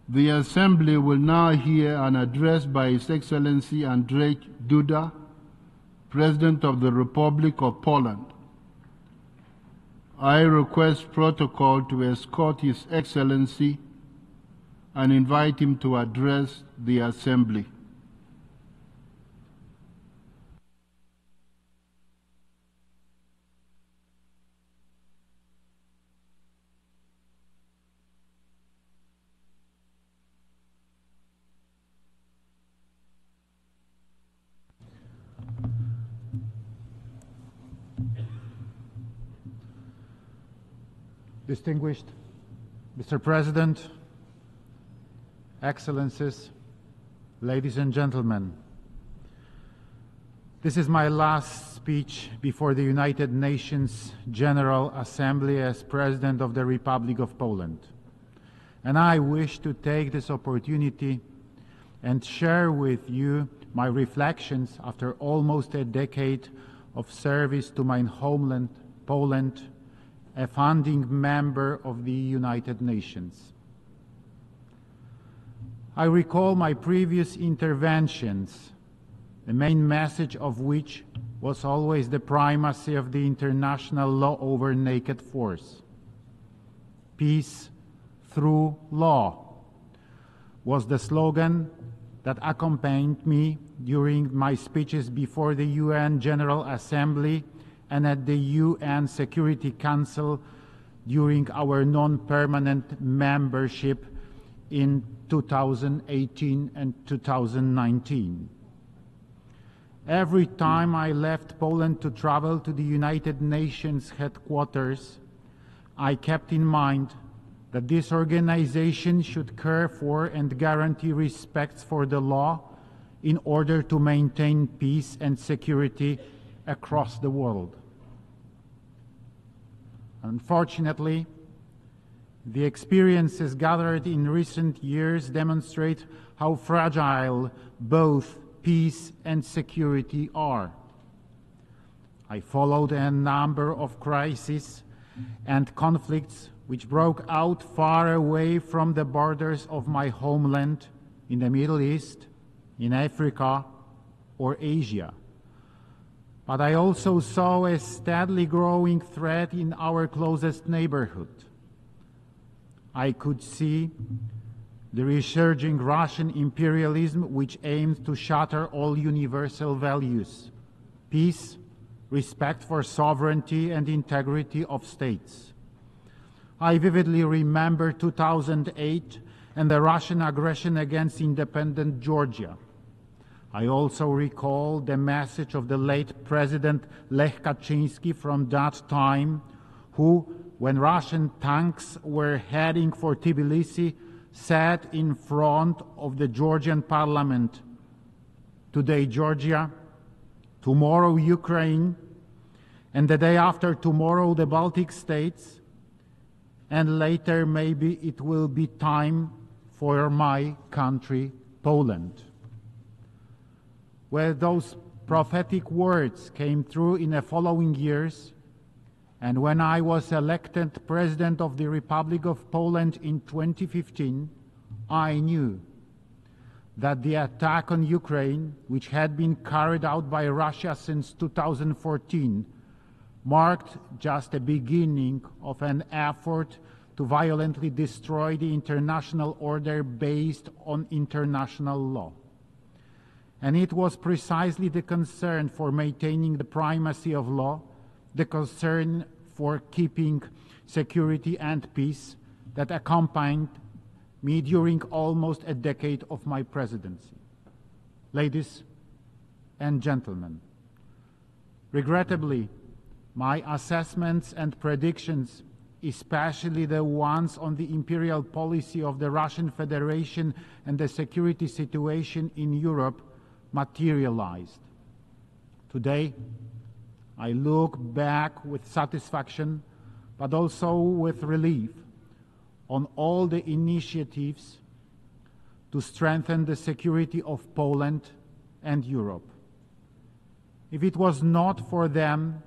The Assembly will now hear an address by His Excellency Andrzej Duda, President of the Republic of Poland. I request protocol to escort His Excellency and invite him to address the Assembly. Distinguished Mr. President, Excellencies, ladies and gentlemen, this is my last speech before the United Nations General Assembly as President of the Republic of Poland. And I wish to take this opportunity and share with you my reflections after almost a decade of service to my homeland, Poland, a founding member of the United Nations. I recall my previous interventions, the main message of which was always the primacy of the international law over naked force. Peace through law was the slogan that accompanied me during my speeches before the UN General Assembly and at the UN Security Council during our non-permanent membership in 2018 and 2019. Every time I left Poland to travel to the United Nations headquarters, I kept in mind that this organization should care for and guarantee respect for the law in order to maintain peace and security across the world. Unfortunately, the experiences gathered in recent years demonstrate how fragile both peace and security are. I followed a number of crises and conflicts which broke out far away from the borders of my homeland in the Middle East, in Africa, or Asia. But I also saw a steadily growing threat in our closest neighborhood. I could see the resurging Russian imperialism which aimed to shatter all universal values: peace, respect for sovereignty and integrity of states. I vividly remember 2008 and the Russian aggression against independent Georgia. I also recall the message of the late President Lech Kaczynski from that time, who, when Russian tanks were heading for Tbilisi, sat in front of the Georgian parliament. Today Georgia, tomorrow Ukraine, and the day after tomorrow the Baltic states, and later maybe it will be time for my country, Poland. Where those prophetic words came true in the following years, and when I was elected President of the Republic of Poland in 2015, I knew that the attack on Ukraine, which had been carried out by Russia since 2014, marked just the beginning of an effort to violently destroy the international order based on international law. And it was precisely the concern for maintaining the primacy of law, the concern for keeping security and peace that accompanied me during almost a decade of my presidency. Ladies and gentlemen, regrettably, my assessments and predictions, especially the ones on the imperial policy of the Russian Federation and the security situation in Europe, materialized. Today, I look back with satisfaction, but also with relief, on all the initiatives to strengthen the security of Poland and Europe. If it was not for them,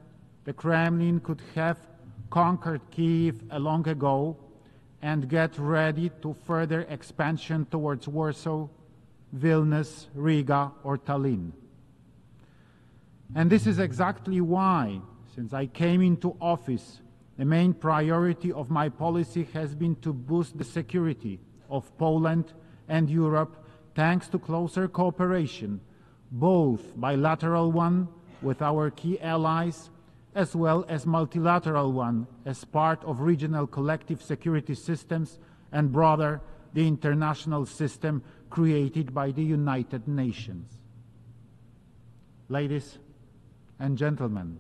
the Kremlin could have conquered Kyiv long ago and get ready to further expansion towards Warsaw, Vilnius, Riga, or Tallinn. And this is exactly why, since I came into office, the main priority of my policy has been to boost the security of Poland and Europe thanks to closer cooperation, both bilateral one with our key allies, as well as multilateral one as part of regional collective security systems and broader the international system created by the United Nations. Ladies and gentlemen,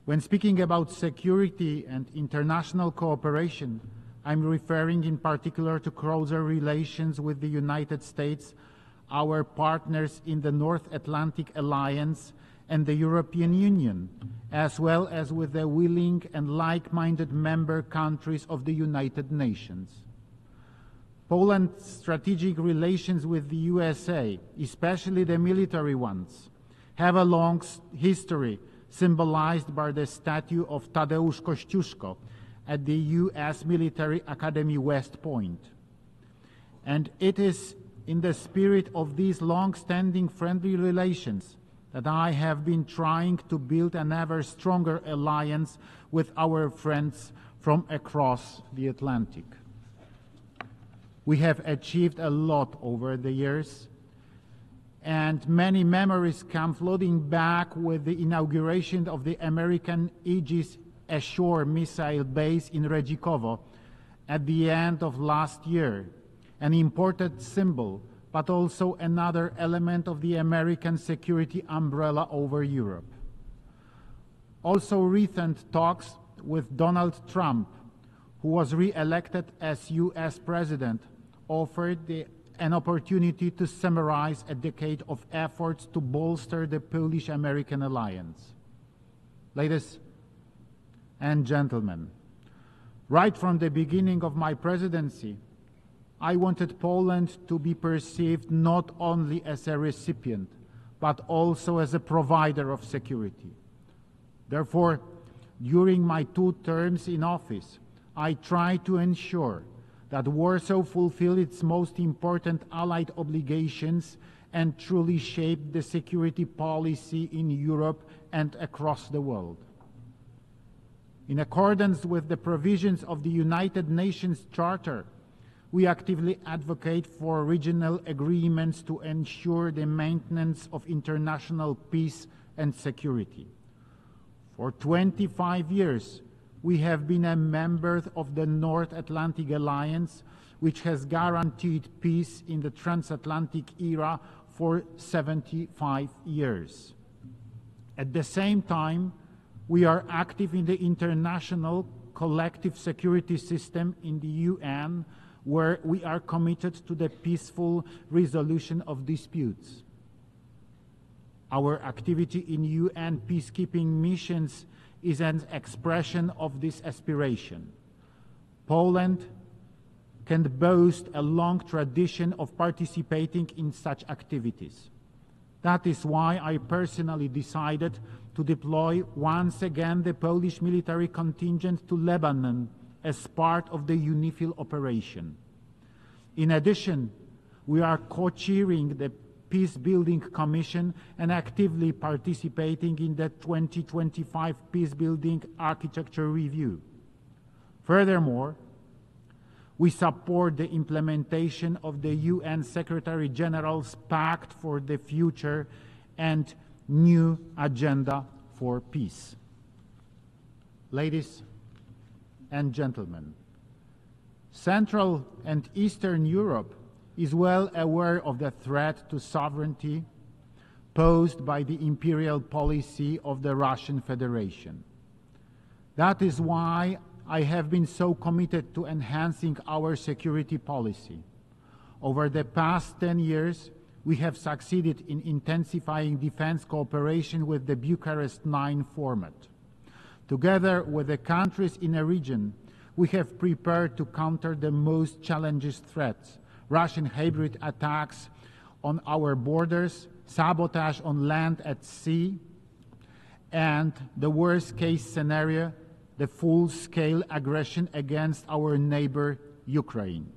when speaking about security and international cooperation, I'm referring in particular to closer relations with the United States, our partners in the North Atlantic Alliance, and the European Union, as well as with the willing and like-minded member countries of the United Nations. Poland's strategic relations with the USA, especially the military ones, have a long history symbolized by the statue of Tadeusz Kościuszko at the U.S. Military Academy West Point. And it is in the spirit of these long-standing friendly relations that I have been trying to build an ever stronger alliance with our friends from across the Atlantic. We have achieved a lot over the years, and many memories come flooding back with the inauguration of the American Aegis Ashore missile base in Redzikowo at the end of last year, an important symbol, but also another element of the American security umbrella over Europe. Also recent talks with Donald Trump, who was re-elected as US President, offered an opportunity to summarize a decade of efforts to bolster the Polish-American alliance. Ladies and gentlemen, right from the beginning of my presidency, I wanted Poland to be perceived not only as a recipient, but also as a provider of security. Therefore, during my 2 terms in office, I tried to ensure that Warsaw fulfilled its most important allied obligations and truly shaped the security policy in Europe and across the world. In accordance with the provisions of the United Nations Charter, we actively advocate for regional agreements to ensure the maintenance of international peace and security. For 25 years, we have been a member of the North Atlantic Alliance, which has guaranteed peace in the transatlantic era for 75 years. At the same time, we are active in the international collective security system in the UN, where we are committed to the peaceful resolution of disputes. Our activity in UN peacekeeping missions is an expression of this aspiration. Poland can boast a long tradition of participating in such activities. That is why I personally decided to deploy once again the Polish military contingent to Lebanon as part of the UNIFIL operation. In addition, we are co-chairing the Peace-Building Commission and actively participating in the 2025 Peace-Building Architecture Review. Furthermore, we support the implementation of the UN Secretary General's Pact for the Future and new agenda for peace. Ladies and gentlemen, Central and Eastern Europe is well aware of the threat to sovereignty posed by the imperial policy of the Russian Federation. That is why I have been so committed to enhancing our security policy. Over the past 10 years, we have succeeded in intensifying defense cooperation with the Bucharest 9 format. Together with the countries in a region, we have prepared to counter the most challenging threats: Russian hybrid attacks on our borders, sabotage on land at sea, and the worst-case scenario, the full-scale aggression against our neighbor, Ukraine.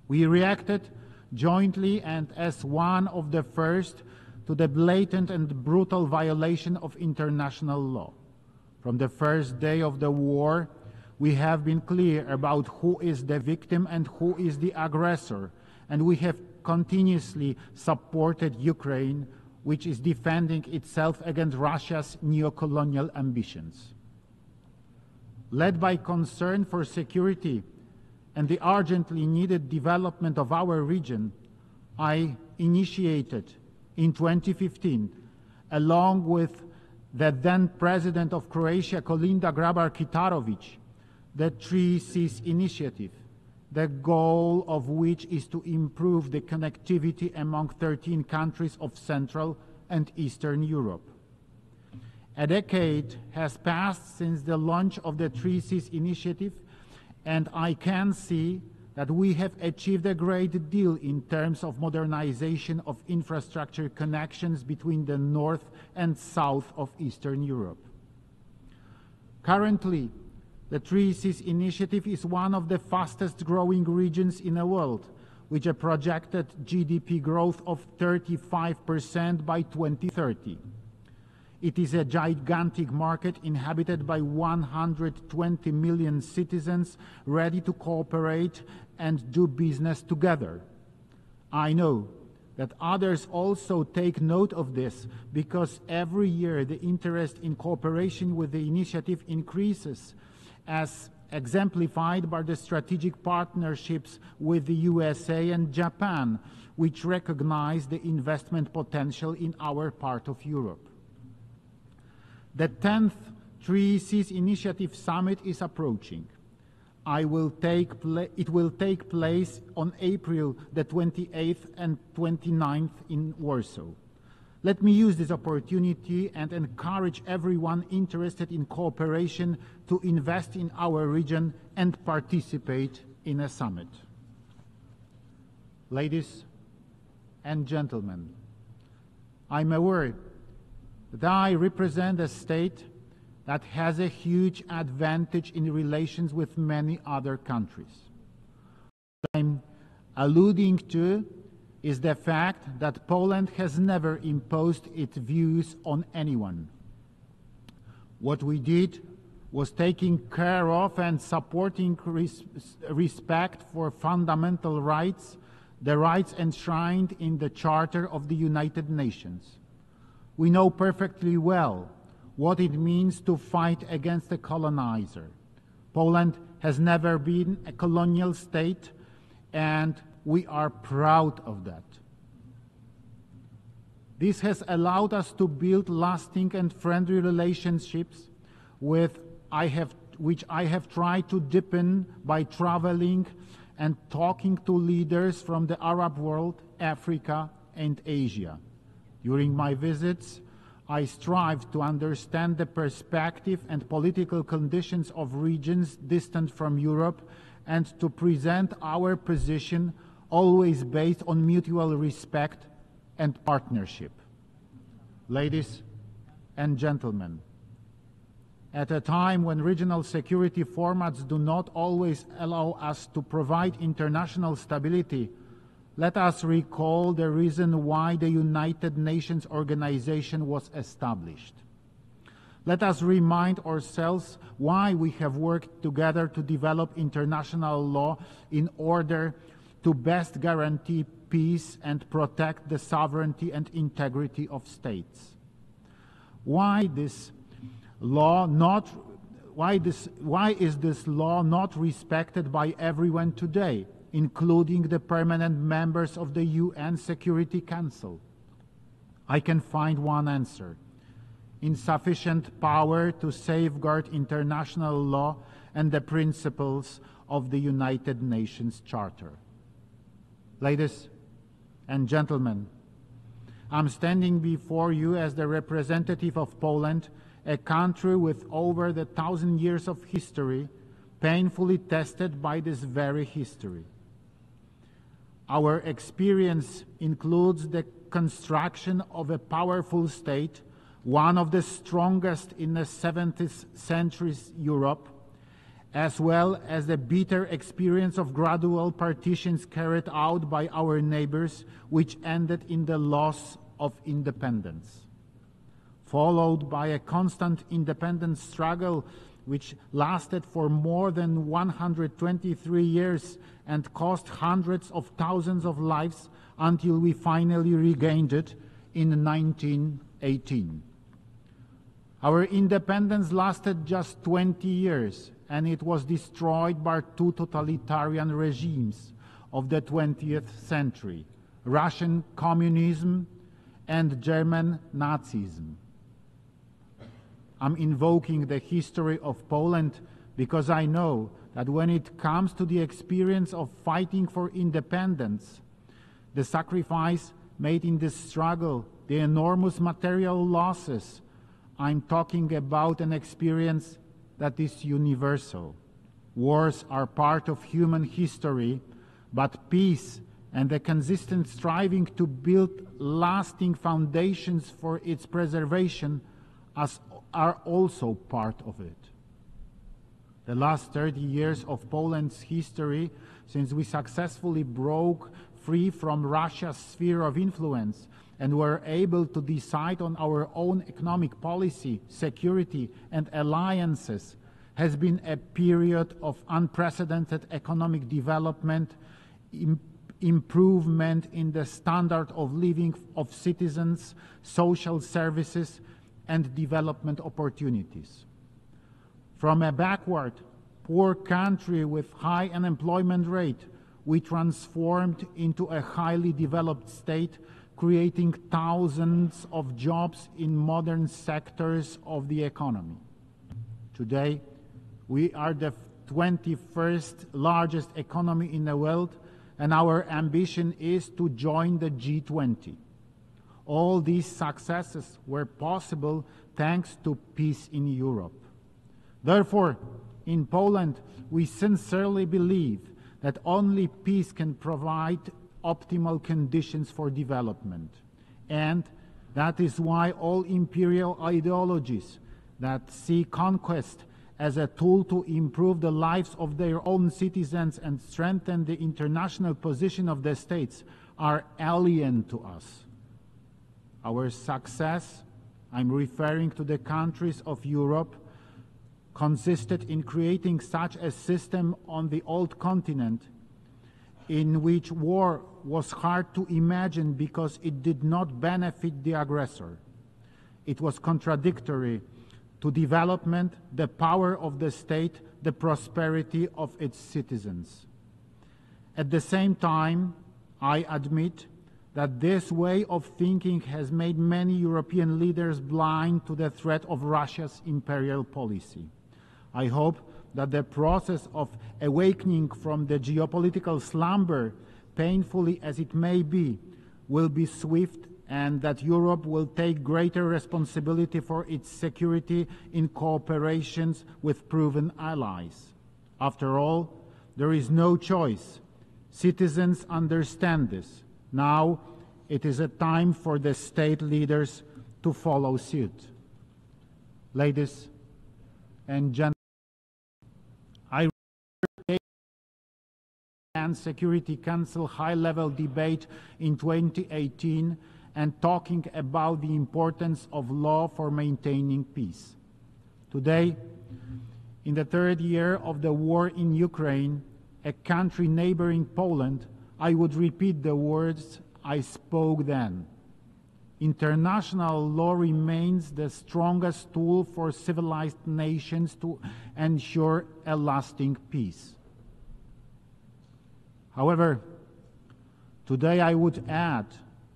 We reacted jointly and as one of the first to the blatant and brutal violation of international law. From the first day of the war, we have been clear about who is the victim and who is the aggressor, and we have continuously supported Ukraine, which is defending itself against Russia's neo-colonial ambitions. Led by concern for security and the urgently needed development of our region, I initiated in 2015, along with the then President of Croatia, Kolinda Grabar-Kitarović, the 3Cs initiative, the goal of which is to improve the connectivity among 13 countries of Central and Eastern Europe. A decade has passed since the launch of the 3Cs initiative, and I can see that we have achieved a great deal in terms of modernization of infrastructure connections between the north and south of Eastern Europe. Currently, the 3Cs initiative is one of the fastest growing regions in the world, with a projected GDP growth of 35% by 2030. It is a gigantic market inhabited by 120 million citizens ready to cooperate and do business together. I know that others also take note of this because every year the interest in cooperation with the initiative increases, as exemplified by the strategic partnerships with the USA and Japan, which recognize the investment potential in our part of Europe. The 10th 3Cs Initiative Summit is approaching. It will take place on April the 28th and 29th in Warsaw. Let me use this opportunity and encourage everyone interested in cooperation to invest in our region and participate in a summit. Ladies and gentlemen, I'm aware that I represent a state that has a huge advantage in relations with many other countries. What I'm alluding to is the fact that Poland has never imposed its views on anyone. What we did was taking care of and supporting respect for fundamental rights, the rights enshrined in the Charter of the United Nations. We know perfectly well what it means to fight against the colonizer. Poland has never been a colonial state, and we are proud of that. This has allowed us to build lasting and friendly relationships which I have tried to deepen by traveling and talking to leaders from the Arab world, Africa, and Asia. During my visits, I strive to understand the perspective and political conditions of regions distant from Europe and to present our position always based on mutual respect and partnership. Ladies and gentlemen, at a time when regional security formats do not always allow us to provide international stability, let us recall the reason why the United Nations organization was established. Let us remind ourselves why we have worked together to develop international law in order to best guarantee peace and protect the sovereignty and integrity of states. Why is this law not respected by everyone today, including the permanent members of the UN Security Council? I can find one answer: insufficient power to safeguard international law and the principles of the United Nations Charter. Ladies and gentlemen, I'm standing before you as the representative of Poland, a country with over 1,000 years of history, painfully tested by this very history. Our experience includes the construction of a powerful state one of the strongest in the 17th century's Europe, as well as the bitter experience of gradual partitions carried out by our neighbors, which ended in the loss of independence, followed by a constant independence struggle which lasted for more than 123 years and cost hundreds of thousands of lives until we finally regained it in 1918. Our independence lasted just 20 years, and it was destroyed by two totalitarian regimes of the 20th century, Russian communism and German Nazism. I'm invoking the history of Poland because I know that when it comes to the experience of fighting for independence, the sacrifice made in this struggle, the enormous material losses, I'm talking about an experience that is universal. Wars are part of human history, but peace and the consistent striving to build lasting foundations for its preservation are also part of it. The last 30 years of Poland's history, since we successfully broke free from Russia's sphere of influence and were able to decide on our own economic policy, security, and alliances, has been a period of unprecedented economic development, improvement in the standard of living of citizens, social services, and development opportunities. From a backward, poor country with high unemployment rate, we transformed into a highly developed state, creating thousands of jobs in modern sectors of the economy. Today, we are the 21st largest economy in the world, and our ambition is to join the G20. All these successes were possible thanks to peace in Europe. Therefore, in Poland, we sincerely believe that only peace can provide optimal conditions for development. And that is why all imperial ideologies that see conquest as a tool to improve the lives of their own citizens and strengthen the international position of the states are alien to us. Our success, I'm referring to the countries of Europe, consisted in creating such a system on the old continent in which war was hard to imagine because it did not benefit the aggressor. It was contradictory to development, the power of the state, the prosperity of its citizens. At the same time, I admit that this way of thinking has made many European leaders blind to the threat of Russia's imperial policy. I hope that the process of awakening from the geopolitical slumber, painfully as it may be, will be swift, and that Europe will take greater responsibility for its security in cooperation with proven allies. After all, there is no choice. Citizens understand this. Now it is a time for the state leaders to follow suit. Ladies and gentlemen, I and Security Council high-level debate in 2018 and talking about the importance of law for maintaining peace. Today, in the third year of the war in Ukraine, a country neighboring Poland, I would repeat the words I spoke then. International law remains the strongest tool for civilized nations to ensure a lasting peace. However, today I would add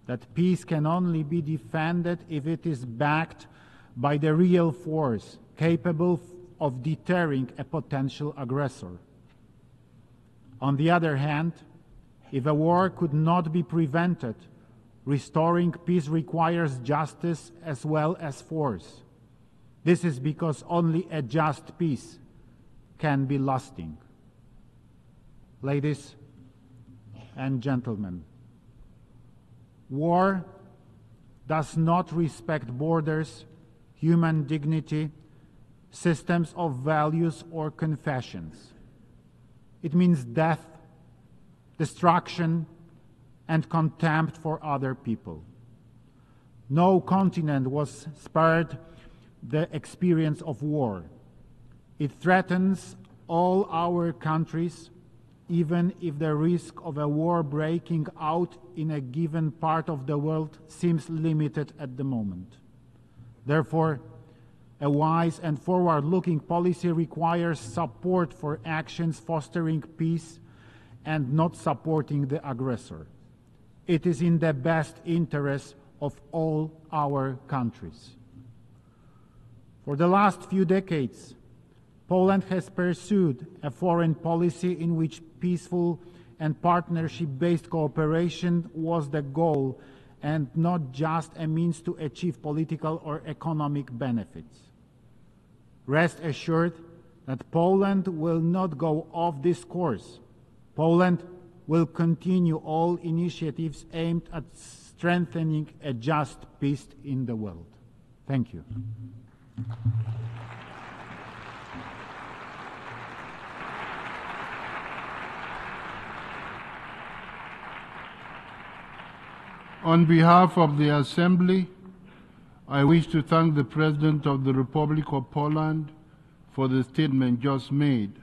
that peace can only be defended if it is backed by the real force capable of deterring a potential aggressor. On the other hand, if a war could not be prevented, restoring peace requires justice as well as force. This is because only a just peace can be lasting. Ladies and gentlemen, war does not respect borders human dignity, systems of values, or confessions. It means death, destruction, and contempt for other people. No continent was spared the experience of war. It threatens all our countries, even if the risk of a war breaking out in a given part of the world seems limited at the moment. Therefore, a wise and forward-looking policy requires support for actions fostering peace and not supporting the aggressor. It is in the best interest of all our countries. For the last few decades, Poland has pursued a foreign policy in which peaceful and partnership-based cooperation was the goal and not just a means to achieve political or economic benefits. Rest assured that Poland will not go off this course. Poland will continue all initiatives aimed at strengthening a just peace in the world. Thank you. On behalf of the Assembly, I wish to thank the President of the Republic of Poland for the statement just made.